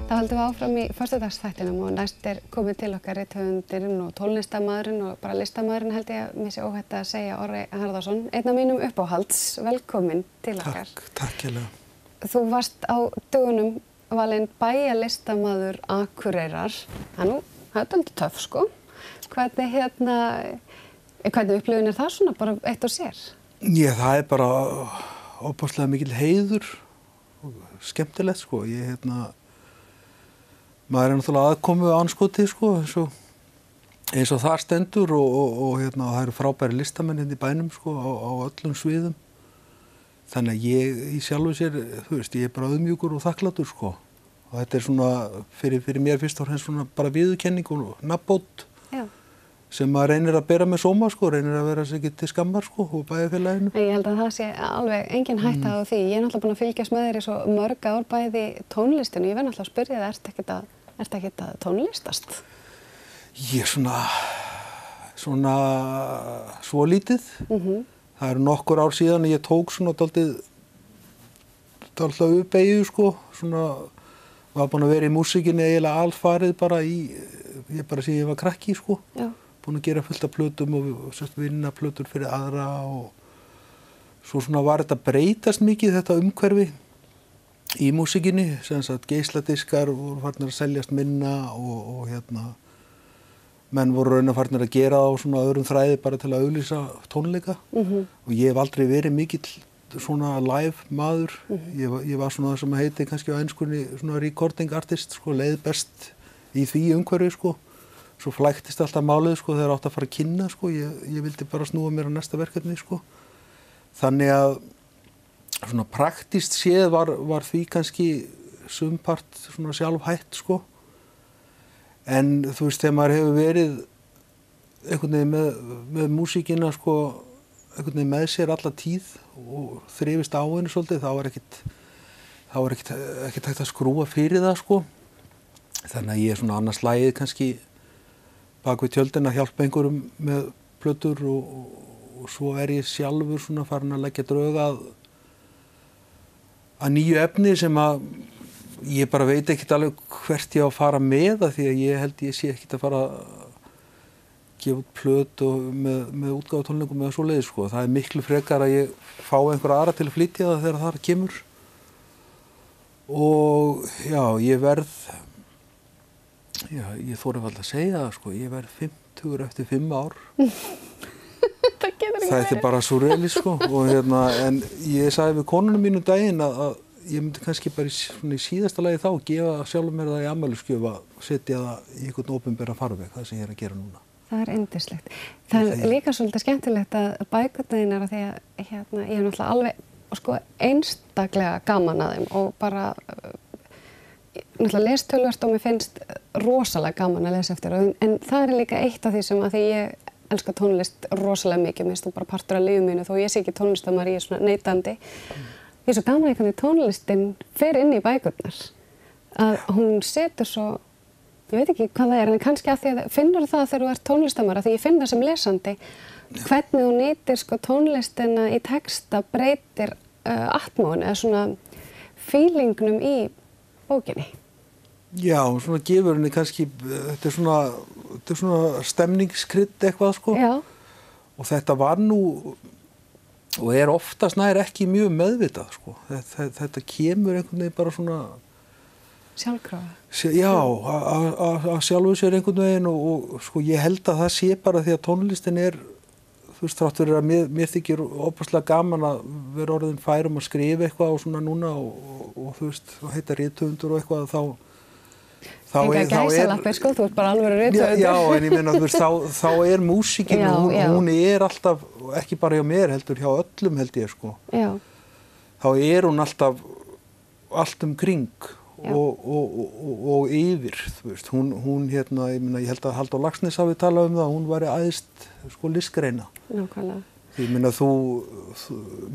Þá höldum við áfram í föstudagsþættinum og næst komið til okkar rithöfundurinn og tónlistarmaðurinn og bara listamaðurinn held ég að mér sé óhætt að segja Orri Harðarson, einn af mínum uppáhalds. Velkomin til okkar. Takk hérlega. Þú varst á dögunum valinn bæjarlistamaður Akureyrar. Það er dálítið töff sko. Hvernig upplifun það svona bara eitt og sér? Já, það bara óbáslega mikill heiður og skemmtilegt sko. Maður náttúrulega aðkomu anskoti sko, eins og það stendur og það eru frábæri listamenn í bænum sko, á öllum sviðum. Þannig að ég í sjálfu sér, ég bara auðmjúkur og þakklátur sko. Og þetta svona fyrir mér fyrst og fremst svona bara viðurkenning og nafnbót sem maður reynir að bera með sóma sko, reynir að vera sig til skammar sko og bæjarfélaginu. Ég held að það sé alveg engin hætta á því. Ég er náttúrulega búin að fylgjast með þér í svo mörg ár bæði tónlistinu. Ég verð náttúrulega að spyrja það, ertu ekkert að tónlistast? Ég svo lítið. Það eru nokkur ár síðan ég tók svona dálítið uppbeygju sko, var búin að vera í músíkinni eiginlega alfarið bara síðan ég var krakki sko. Já. Búin að gera fullt af plötum og vinna plötur fyrir aðra og svo var þetta breytast mikið þetta umhverfi í músíkinni, sem sagt geisladiskar voru farnir að seljast minna og menn voru raun að farnir að gera á svona öðrum þræði bara til að auglýsa tónleika og ég hef aldrei verið mikill svona live maður. Ég var svona það sem heiti kannski á enskunni svona recording artist sko, leið best í því umhverfi sko. Svo flæktist alltaf málið sko þegar átt að fara að kynna sko. Ég vildi bara snúa mér á næsta verkefni sko. Þannig að svona praktískt séð var því kannski sumpart svona sjálfhætt sko. En þegar maður hefur verið einhvern veginn með músíkina sko, einhvern veginn með sér alla tíð og þrifist á henni svolítið, þá var ekkert hægt að skrúa fyrir það sko. Þannig að ég er svona annars slagið kannski bak við tjöldin að hjálpa einhverjum með plötur og svo er ég sjálfur svona farin að leggja drög að nýju efni sem að ég bara veit ekkert alveg hvert ég á að fara með það því að ég held ég sé ekkert að fara að gefa út plöt og með útgáfutónleikum eða svoleiðis sko. Það er miklu frekar að ég fá einhverja aðra til að flytja það þegar það kemur. Og já, ég þori vel að segja það sko, ég verð 50 eftir 5 ár. Það getur ekki verið. Það er bara surrealist sko og en ég sagði við konunum mínu daginn að ég myndi kannski bara í síðasta lagi þá gefa sjálfur mér það í afmælisgjöf að setja það í einhvern opinbera farveg, það sem ég er að gera núna. Það er yndislegt. Það er líka svolítið skemmtilegt að bækurnar af því að ég hef náttúrulega alveg sko einstaklega gaman að þeim og bara náttúrulega les töluvert og mér finnst rosalega gaman að lesa eftir en það er líka eitt af því sem að því ég elska tónlist rosalega mikið, mér finnst það bara partur af lífinu mínu þó ég sé ekki tónlistarmaður, ég er svona neitandi. Ég er svo gaman einhvern veginn tónlistin fer inn í bækurnar að hún setur svo ég veit ekki hvað það en kannski að því að finnur það þegar þú ert tónlistarmaður því ég finn það sem lesandi hvernig þú nýtir sko tónlistina í texta breytir atmóðunni eða svona feelingnum í bókinni. Já, svona gefur henni kannski þetta er svona stemningskrydd eitthvað sko. Já. Og þetta var nú og er oftast nær ekki mjög meðvitað sko. Þetta kemur einhvern veginn bara svona sjálfkrafa. Já, að sjálfu sér einhvern veginn og sko ég held að það sé bara því að tónlistin er þrátt fyrir að mér þykir óbúslega gaman að vera orðin fær að skrifa eitthvað og svona núna og heita rithöfundur og eitthvað Enga gæsalappir sko, þú ert bara alveg rithöfundur. Já, en ég meina þá er músíkin, hún er alltaf, ekki bara hjá mér heldur, hjá öllum held ég sko. Já. Þá er hún alltaf allt kring og yfir, hún ég held að Halldór Laxness hafi talað það, hún væri æðst sko listgreina. Nákvæmlega. Ég meina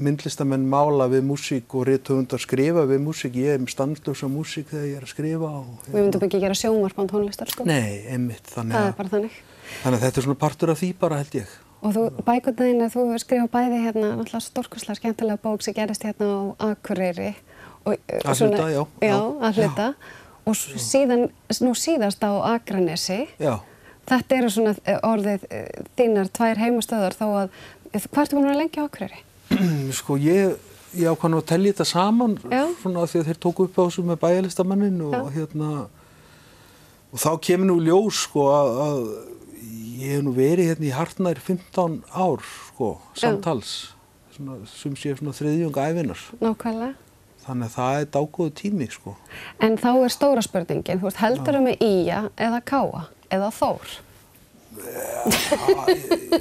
myndlistamenn mála við músík og rithöfundar skrifa við músík, ég er stanslausa músík þegar ég er að skrifa. Við myndum ekki gera sjónvarp án tónlistar sko? Nei, einmitt. Það er bara þannig. Þannig að þetta er svona partur af því bara held ég. Og bækurnar þínar, þú skrifa bæði náttúrulega stórkostlega skemmtilega bók sem gerist á Akureyri. Að hluta, já. Já, að hluta. og síðan nú síðast á Akranesi. Já. Þetta eru svona orðið þínar 2 heimastöðvar þó að, hvað ertu búin að vera lengi á Akureyri? Sko ég ákvað að telja þetta saman svona því að þeir tóku upp á þessu með bæjarlistamannin og og þá kemur nú ljós sko að ég hef nú verið hérna í hartnær 15 ár sko, samtals, svona, sem sé svona þriðjung ævinnar. Nákvæmlega. Þannig að það dágóðu tími sko. En þá stóra spurningin, þú veist, heldurðu með Ía eða Káa eða Þór?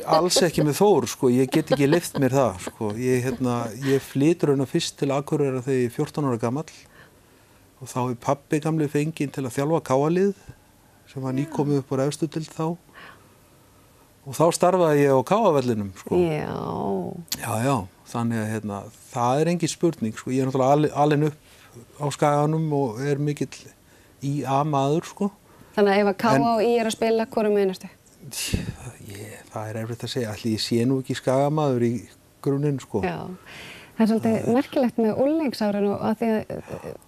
Alls ekki með Þór sko, ég get ekki leyft mér það sko. Ég flytur fyrst til Akureyrar þegar ég 14 ára gamall og þá pabbi gamli fenginn til að þjálfa Káa-lið sem var nýkomið upp á efstu deild þá og þá starfaði ég á Káavellinum sko. Já, þannig að það engin spurning sko, ég náttúrulega alinn upp á Skaganum og mikill Ía-maður sko. Þannig að ef að Káa og Í að spila, hvorum munastu? Það erfitt að segja, allir ég sé nú ekki Skagamaður í grunninn sko. Já, það svolítið merkilegt með unglingsárin og að því að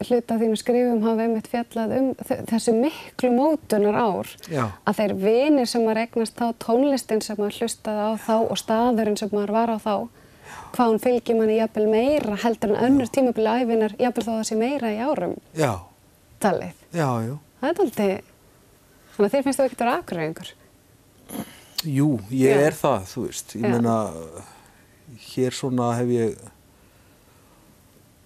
hluta af þínu skrifum hafa einmitt fjallað þessu miklu mótunar ár. Já. Að þeir vinir sem maður eignast þá, tónlistin sem maður hlustaði á þá og staðurinn sem maður var á þá, hvað hún fylgir manni jafnvel meira heldur en önnur tímabili ævinnar, jafnvel þó það sé meira í árum. Já. Talið. Já. Það svolítið, þannig að þér finnst þú ekkert að vera Akureyringur? Jú, ég það, þú veist, ég meina, hér svona hef ég,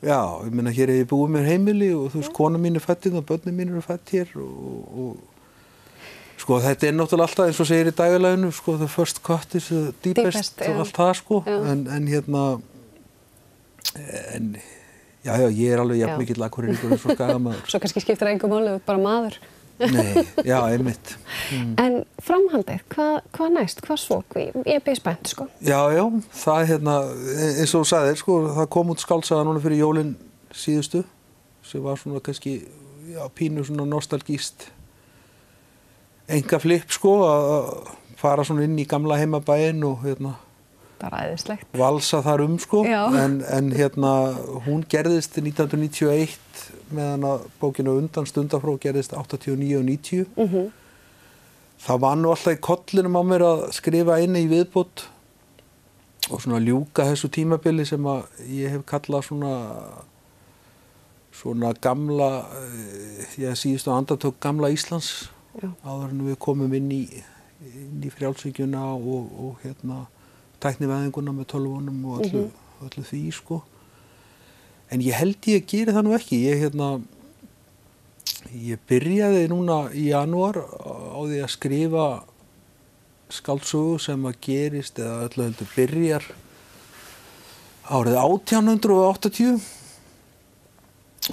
hér hef ég búið mér heimili og þú veist, kona mín fædd og börnin mín eru fædd hér og sko þetta náttúrulega alltaf eins og segir í dægurlaginu, sko, the first cut is the deepest og allt það, sko, en ég alveg jafn mikill Akureyringur eins og Skagamaður. Svo kannski skiptir engu máli, bara maður. Nei, já, einmitt. En framhaldið, hvað næst, hvað svo? Ég byrði spennt, sko. Já, það eins og þú sagðir, sko, það kom út skáldsaga núna fyrir jólin síðustu, sem var svona kannski, pínu svona nostalgíst engaflipp, sko, að fara svona inn í gamla heimabæinn og bara æðislegt. Valsa þar sko, en hún gerðist 1991 meðan að bókinu undan Stundarfró gerðist 89 og 90. Það var nú alltaf í kollinum á mér að skrifa inn í viðbót og svona ljúka þessu tímabili sem að ég hef kallað svona gamla, síðustu andartök gamla Íslands, áður en við komum inn í frjálshyggjuna og tæknivæðinguna með tölvunum og öllu því, sko. En ég held ég geri það nú ekki. Ég byrjaði núna í janúar á því að skrifa skáldsögu sem að gerist eða öllu heldur byrjar árið 1880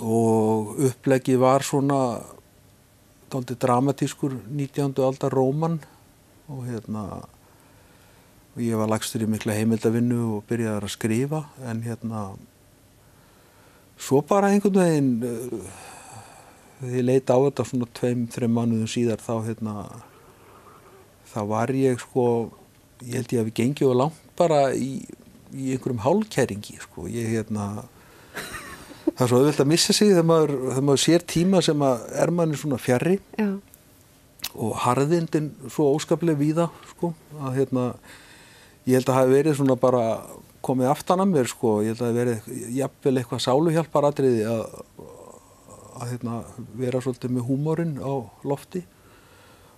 og uppleggið var svona dálítið dramatískur 19. aldar róman og og ég var lagstur í mikla heimildavinnu og byrjaði að skrifa en svo bara einhvern veginn þegar ég leit á þetta svona 2-3 mánuðum síðar þá var ég sko, ég held ég að við gengjum langt bara í einhverjum hálfkæringi sko, það er svo auðvelt að missa sig þegar maður sér tíma sem að manni svona fjarri og harðindin svo óskaplega víða sko, að ég held að hafi verið svona bara komið aftan að mér sko, ég held að hafi verið jafnvel eitthvað sáluhjálparatriði að vera svolítið með húmorinn á lofti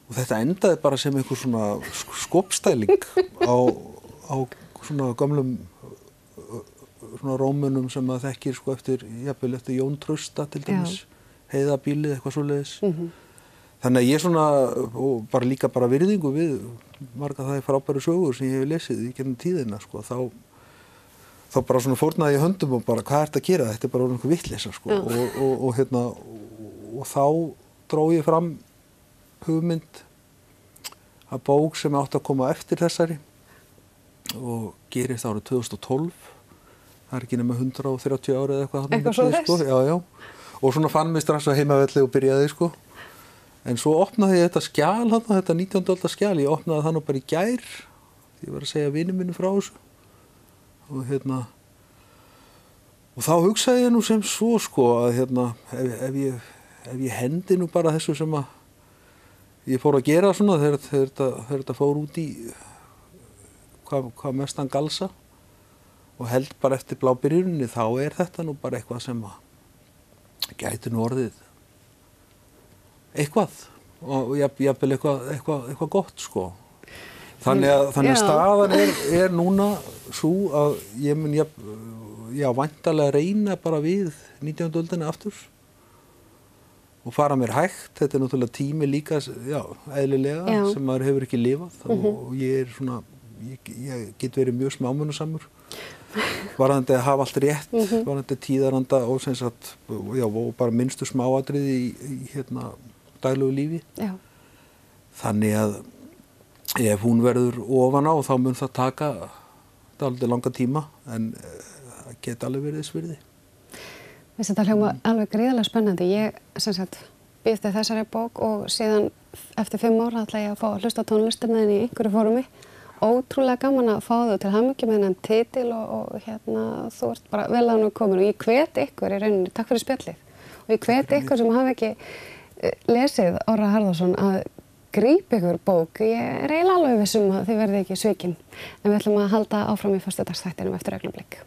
og þetta endaði bara sem einhver svona skopstæling á svona gömlum svona rómunum sem að þekkir sko jafnvel eftir Jón Trausta til dæmis, Heiðabílið, eitthvað svoleiðis. Þannig að ég svona, og bara líka bara virðingu við marga það frábæru sögur sem ég hef lesið í gegnum tíðina, sko, þá bara svona fórnaði ég höndum og bara, hvað ert að gera? Þetta er bara einhver vitleysa, sko, og þá dró ég fram hugmynd að bók sem átti að koma eftir þessari og gerist árið 2012, það er ekki nema 130 árið eða eitthvað. Eitthvað svo þess? Sko, já, og svona fann mig strax að heimavelli og byrjaði, sko. En svo opnaði ég þetta skjal þetta 19. aldar skjal, ég opnaði það nú bara í gær, ég var að segja vinum minni frá þessu og þá hugsaði ég nú sem svo sko að ef ef ég hendi nú bara þessu sem að ég fór að gera svona þegar þetta fór út í hvað mestan galsa og held bara eftir blábyrjuninni, þá þetta nú bara eitthvað sem að gæti nú orðið eitthvað og jafnvel eitthvað gott sko. Þannig að staðan núna svo að ég mun væntanlega reyna bara við 19. öldina aftur og fara mér hægt. Þetta náttúrulega tími líka, eðlilega, sem maður hefur ekki lifað og ég svona, ég get verið mjög smámunasamur varðandi að hafa allt rétt, varðandi tíðaranda og sem sagt, og bara minnstu smáatriði í daglegu lífi. Já. Þannig að ef hún verður ofan á þá mun það taka dálítið langa tíma en það geti alveg verið þess virði. Þetta hljóma alveg gríðarlega spennandi. Ég sem sagt býð til þessari bók og síðan eftir 5 ára ætla ég að fá að hlusta á tónlistina í einhverju formi. Ótrúlega gaman að fá þau til hamingju með þennan titil og þú ert bara vel að nú komin og ég hvet ykkur í rauninni, takk fyrir spjallið og ég hvet ykkur sem hafa ekki lesið Orra Harðarson að grípa ykkur bók. Ég eiginlega alveg viss að þið verði ekki svikin en við ætlum að halda áfram í föstudagsþættinum eftir augnablik.